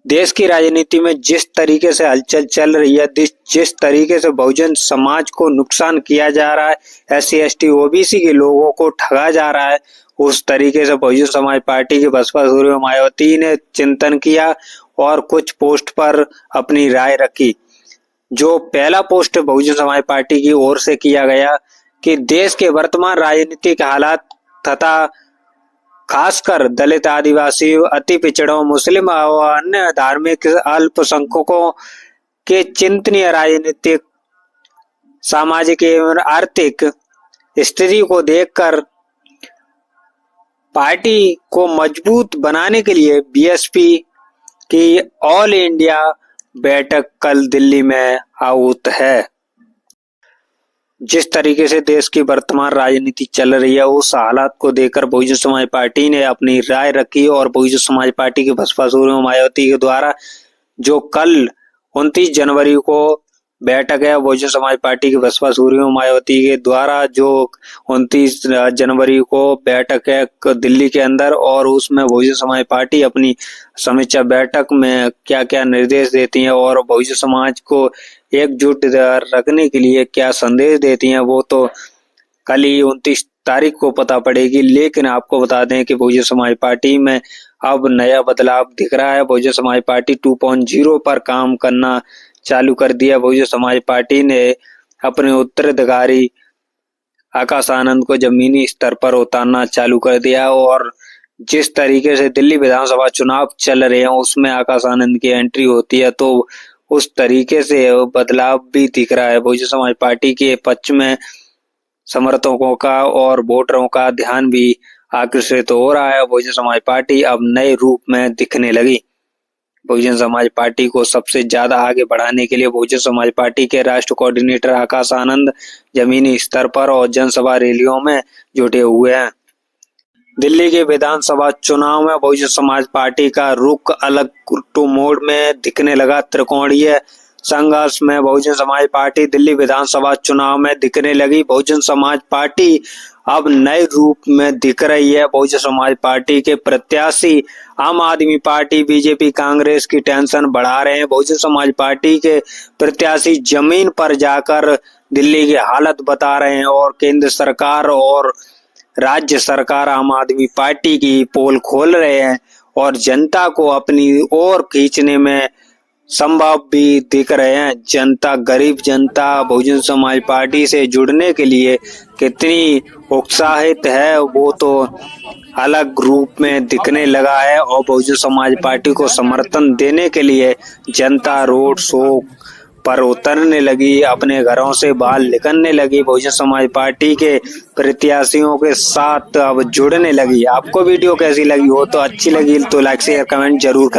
देश की राजनीति में जिस तरीके से हलचल चल रही है, जिस तरीके से बहुजन समाज को नुकसान किया जा रहा है, SC ST OBC के लोगों को ठगा जा रहा है, उस तरीके से बहुजन समाज पार्टी की बसपा सुप्रीमो मायावती ने चिंतन किया और कुछ पोस्ट पर अपनी राय रखी। जो पहला पोस्ट बहुजन समाज पार्टी की ओर से किया गया कि देश के वर्तमान राजनीतिक हालात तथा खासकर दलित, आदिवासी, अति पिछड़ों, मुस्लिम और अन्य धार्मिक अल्पसंख्यकों के चिंतनीय राजनीतिक, सामाजिक एवं आर्थिक स्थिति को देखकर पार्टी को मजबूत बनाने के लिए BSP की ऑल इंडिया बैठक कल दिल्ली में आहूत है। जिस तरीके से देश की वर्तमान राजनीति चल रही है, उस हालात को देखकर बहुजन समाज पार्टी ने अपनी राय रखी और बहुजन समाज पार्टी के बसपा सुप्रीमो मायावती के द्वारा जो कल 29 जनवरी को बैठक है, बहुजन समाज पार्टी के बसपा सुप्रीमो मायावती के द्वारा जो 29 जनवरी को बैठक है दिल्ली के अंदर, और उसमें बहुजन समाज पार्टी अपनी समीक्षा बैठक में क्या क्या निर्देश देती है और बहुजन समाज को एकजुट रखने के लिए क्या संदेश देती हैं, वो तो कल ही 29 तारीख को पता पड़ेगी। लेकिन आपको बता दें कि बहुजन समाज पार्टी में अब नया बदलाव दिख रहा है। बहुजन समाज पार्टी 2.0 पर काम करना चालू कर दिया। बहुजन समाज पार्टी ने अपने उत्तराधिकारी आकाश आनंद को जमीनी स्तर पर उतारना चालू कर दिया और जिस तरीके से दिल्ली विधानसभा चुनाव चल रहे हैं उसमें आकाश आनंद की एंट्री होती है तो उस तरीके से बदलाव भी दिख रहा है। बहुजन समाज पार्टी के पक्ष में समर्थकों का और वोटरों का ध्यान भी आकर्षित हो रहा है। बहुजन समाज पार्टी अब नए रूप में दिखने लगी। बहुजन समाज पार्टी को सबसे ज्यादा आगे बढ़ाने के लिए बहुजन समाज पार्टी के राष्ट्रीय कोऑर्डिनेटर आकाश आनंद जमीनी स्तर पर और जनसभा रैलियों में जुटे हुए हैं। दिल्ली के विधानसभा चुनाव में बहुजन समाज पार्टी का रुख अलग मोड में दिखने लगा। त्रिकोणीय संघर्ष में बहुजन समाज पार्टी दिल्ली विधानसभा चुनाव में दिखने लगी। बहुजन समाज पार्टी अब नए रूप में दिख रही है। बहुजन समाज पार्टी के प्रत्याशी आम आदमी पार्टी, BJP, कांग्रेस की टेंशन बढ़ा रहे हैं। बहुजन समाज पार्टी के प्रत्याशी जमीन पर जाकर दिल्ली की हालत बता रहे हैं और केंद्र सरकार और राज्य सरकार आम आदमी पार्टी की पोल खोल रहे हैं और जनता को अपनी ओर खींचने में संभव भी दिख रहे हैं। जनता, गरीब जनता बहुजन समाज पार्टी से जुड़ने के लिए कितनी उत्साहित है वो तो अलग रूप में दिखने लगा है और बहुजन समाज पार्टी को समर्थन देने के लिए जनता रोड शो पर उतरने लगी, अपने घरों से बाहर निकलने लगी, बहुजन समाज पार्टी के प्रत्याशियों के साथ अब जुड़ने लगी। आपको वीडियो कैसी लगी हो तो अच्छी लगी तो लाइक शेयर कमेंट जरूर करें।